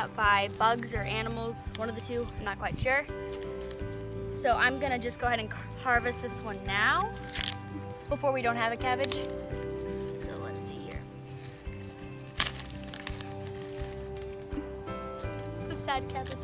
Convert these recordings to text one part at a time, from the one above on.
out by bugs or animals, one of the two, I'm not quite sure. So I'm gonna just go ahead and harvest this one now before we don't have a cabbage. So let's see here. It's a sad cabbage.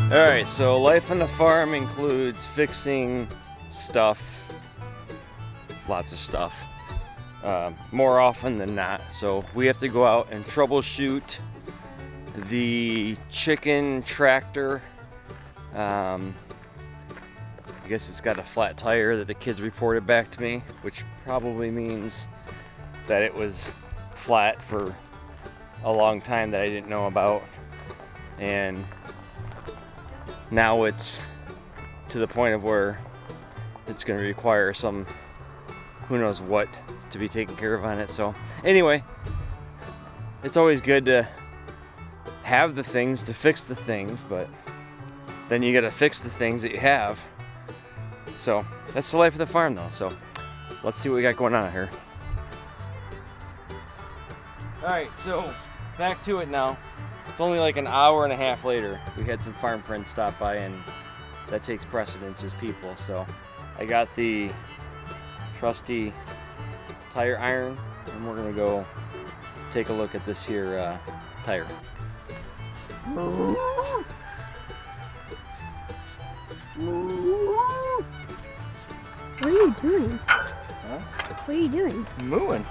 Alright, so life on the farm includes fixing stuff, lots of stuff, more often than not. So we have to go out and troubleshoot the chicken tractor. I guess it's got a flat tire that the kids reported back to me, which probably means that it was flat for a long time that I didn't know about. And now it's to the point of where it's going to require some who knows what to be taken care of on it. So anyway, it's always good to have the things to fix the things, but then you got to fix the things that you have. So that's the life of the farm though. So let's see what we got going on here. Alright, so back to it now. It's only like an hour and a half later. We had some farm friends stop by, and that takes precedence as people. So I got the trusty tire iron, and we're gonna go take a look at this here tire. What are you doing? Huh? What are you doing? Mooing.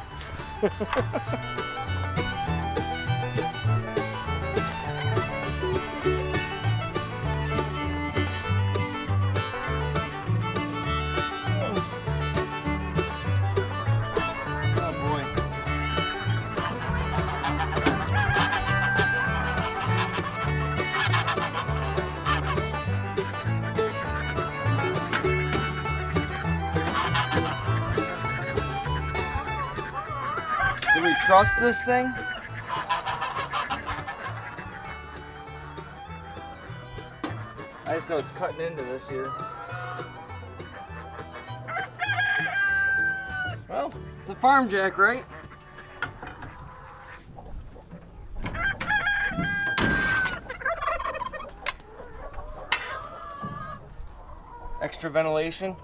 Do we trust this thing? I just know it's cutting into this here. Well, it's a farm jack, right? Extra ventilation.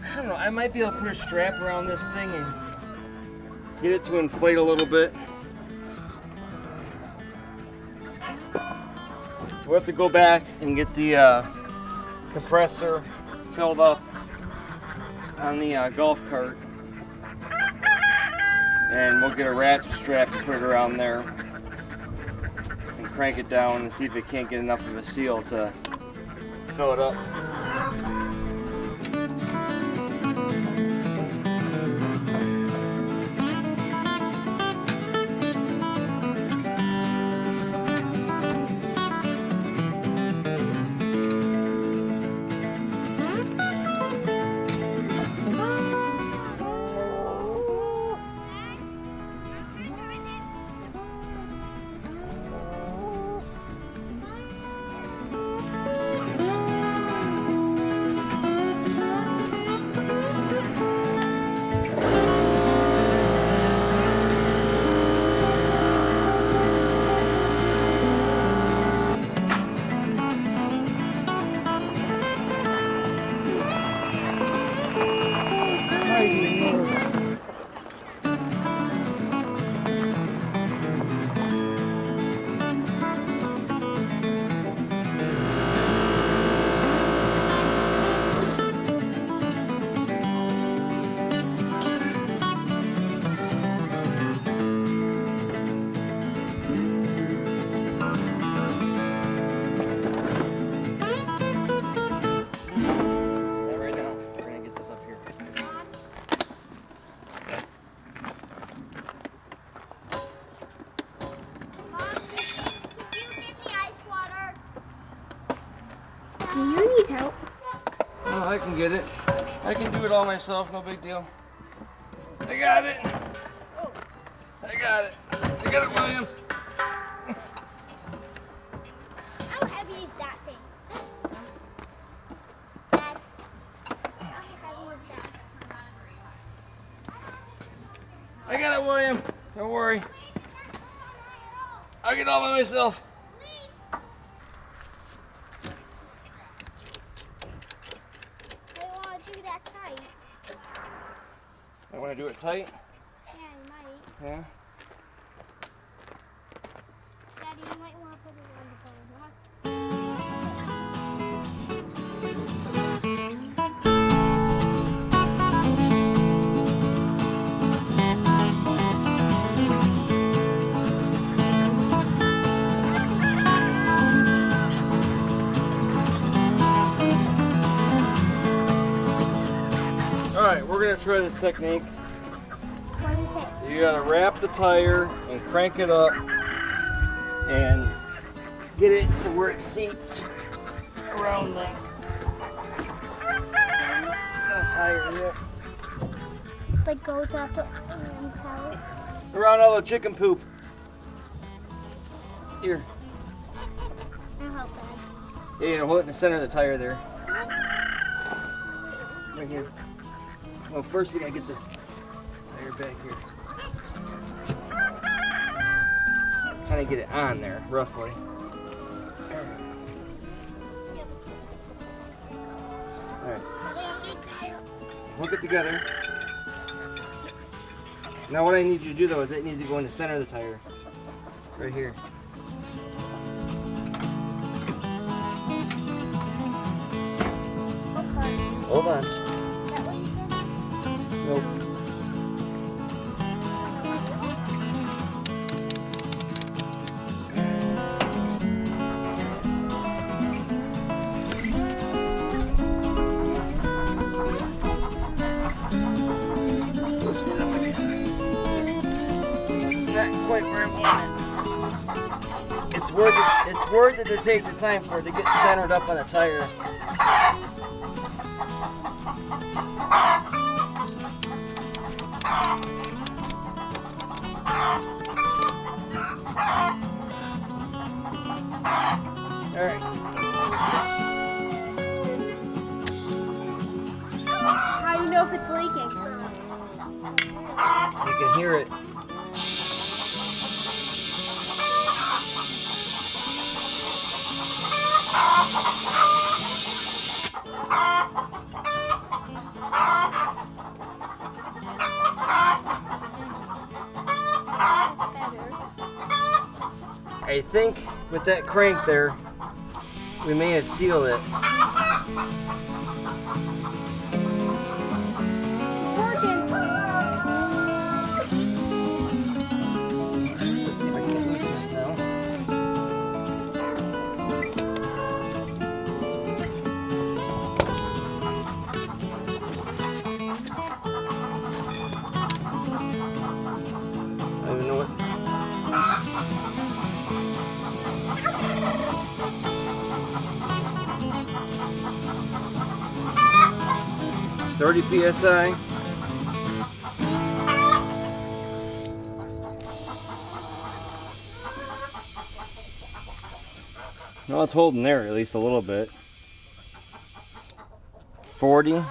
I don't know, I might be able to put a strap around this thing and get it to inflate a little bit. So we have to go back and get the compressor filled up on the golf cart. And we'll get a ratchet strap and put it around there and crank it down and see if it can't get enough of a seal to fill it up. I can get it. I can do it all myself, no big deal. I got it. I got it. I got it, William. How heavy is that thing? Dad, how heavy is that? I got it, William. Don't worry. I'll get it all by myself. I don't want to do that tight. I want to do it tight. Yeah, you might. Yeah. Daddy, you might want to put it on the bone, huh? All right, we're gonna try this technique. What is it? You gotta wrap the tire and crank it up and get it to where it seats around the tire here. Like goes up and out. Around all the chicken poop. Here. I'll help Dad. Yeah, you hold it in the center of the tire there. Right here. Well, first we gotta get the tire back here. Kind of get it on there, roughly. Alright. Hook it together. Now what I need you to do though is it needs to go in the center of the tire. Right here. Hold on. Nope. Not quite where I want it. It's worth it to take the time for it to get centered up on the tire. All right. How do you know if it's leaking? You can hear it. I think with that crank there, we may have sealed it. Let's see if I can loosen this now. I don't even know what. 30 psi. No, it's holding there at least a little bit. 40.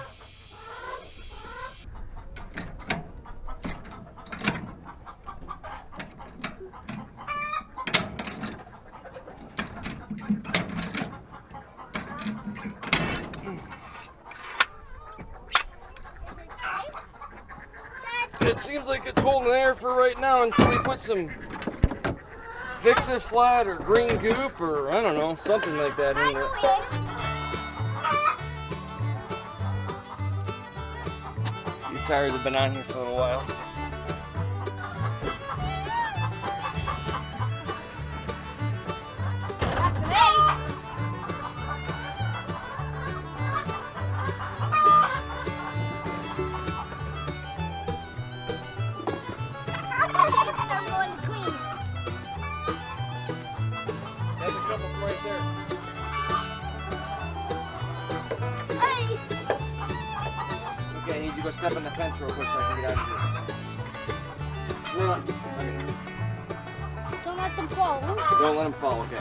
It seems like it's holding there for right now until we put some Fix-It Flat or green goop or I don't know, something like that in there. These tires have been on here for a little while. There's a couple right there. Hey! go step on the fence real quick so I can get out of here. No, Don't let them fall. don't let them fall, okay.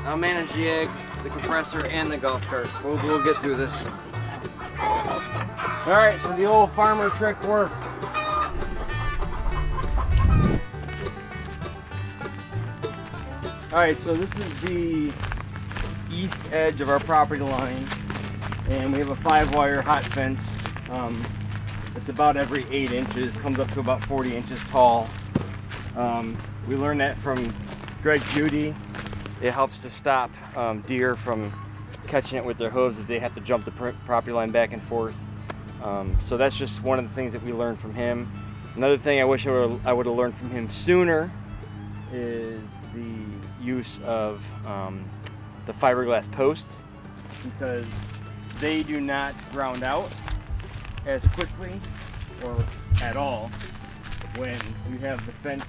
I'll manage the eggs, the compressor, and the golf cart. We'll get through this. All right, so the old farmer trick worked. All right, so this is the east edge of our property line, and we have a 5-wire hot fence. It's about every 8 inches, comes up to about 40 inches tall. We learned that from Greg Judy. It helps to stop deer from catching it with their hooves as they have to jump the property line back and forth. So that's just one of the things that we learned from him. Another thing I wish I would have learned from him sooner is the use of the fiberglass post, because they do not ground out as quickly or at all when you have the fence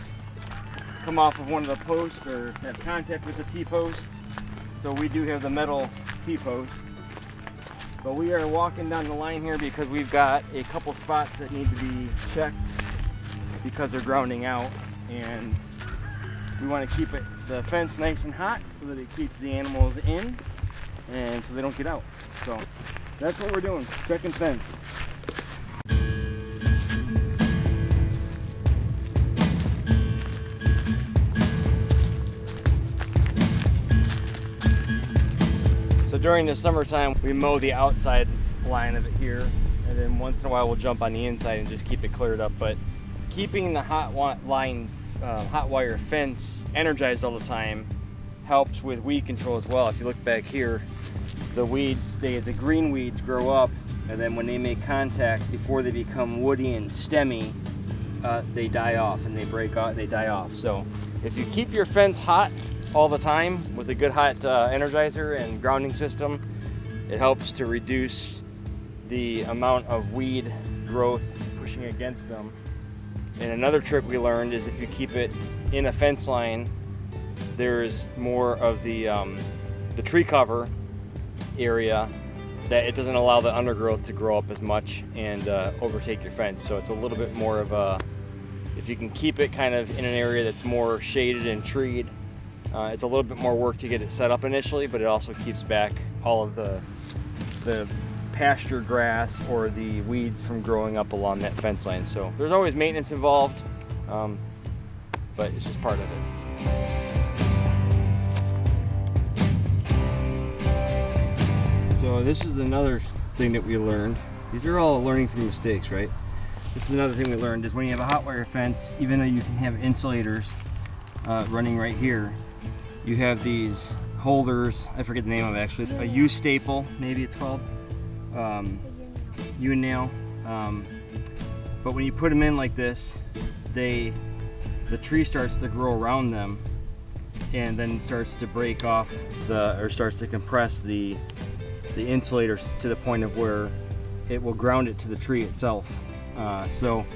come off of one of the posts or have contact with the T-post. So we do have the metal T-post. But we are walking down the line here because we've got a couple spots that need to be checked because they're grounding out, and we want to keep the fence nice and hot so that it keeps the animals in and so they don't get out. So that's what we're doing, checking fence. So during the summertime, we mow the outside line of it here, and then once in a while we'll jump on the inside and just keep it cleared up. But keeping the hot wire fence energized all the time helps with weed control as well. If you look back here, the green weeds grow up, and then when they make contact, before they become woody and stemmy, they die off and they break off, they die off. So if you keep your fence hot all the time with a good hot energizer and grounding system, it helps to reduce the amount of weed growth pushing against them. And another trick we learned is if you keep it in a fence line, there's more of the tree cover area that it doesn't allow the undergrowth to grow up as much and overtake your fence. So it's a little bit more of a, if you can keep it kind of in an area that's more shaded and treed, it's a little bit more work to get it set up initially, but it also keeps back all of the pasture grass or the weeds from growing up along that fence line. So there's always maintenance involved, but it's just part of it. So this is another thing that we learned. These are all learning through mistakes, right? This is another thing we learned is when you have a hot wire fence, even though you can have insulators running right here, you have these holders, I forget the name of it actually, a U-staple, maybe it's called, U-nail. But when you put them in like this, the tree starts to grow around them and then starts to break off or starts to compress the insulators to the point of where it will ground it to the tree itself. So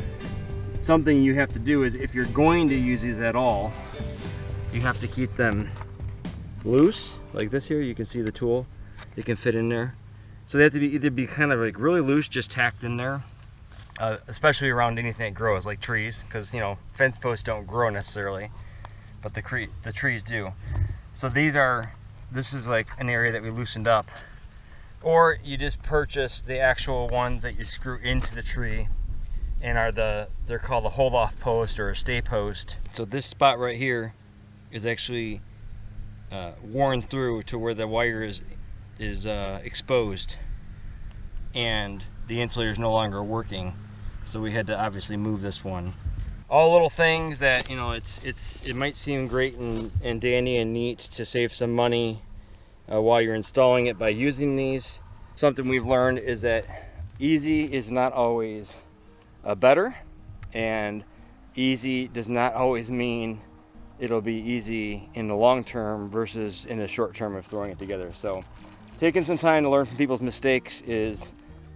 something you have to do is, if you're going to use these at all, you have to keep them loose, like this here. You can see the tool, it can fit in there. So they have to be either be kind of like really loose, just tacked in there, especially around anything that grows, like trees, because you know fence posts don't grow necessarily, but the trees do. So this is like an area that we loosened up. Or you just purchase the actual ones that you screw into the tree, and they're called a hold off post or a stay post. So this spot right here is actually worn through to where the wire is exposed, and the insulator is no longer working. So we had to obviously move this one. All little things that, you know, it might seem great and dandy and neat to save some money while you're installing it by using these. Something we've learned is that easy is not always better, and easy does not always mean it'll be easy in the long term versus in the short term of throwing it together. So taking some time to learn from people's mistakes is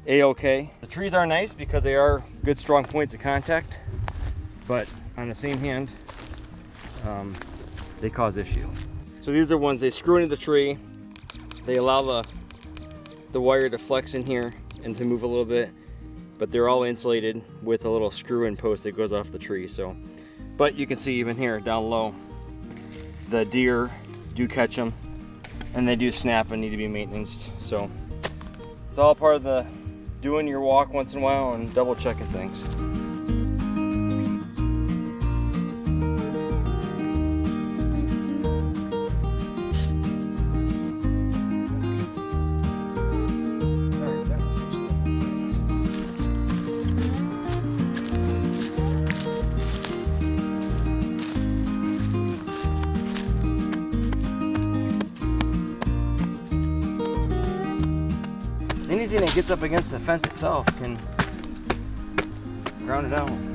a-okay. The trees are nice because they are good strong points of contact, but on the same hand, they cause issue. So these are ones they screw into the tree. They allow the wire to flex in here and to move a little bit, but they're all insulated with a little screw-in post that goes off the tree. So, but you can see even here down low, the deer do catch them, and they do snap and need to be maintained. So it's all part of the doing your walk once in a while and double checking things. Anything that gets up against the fence itself can ground it out.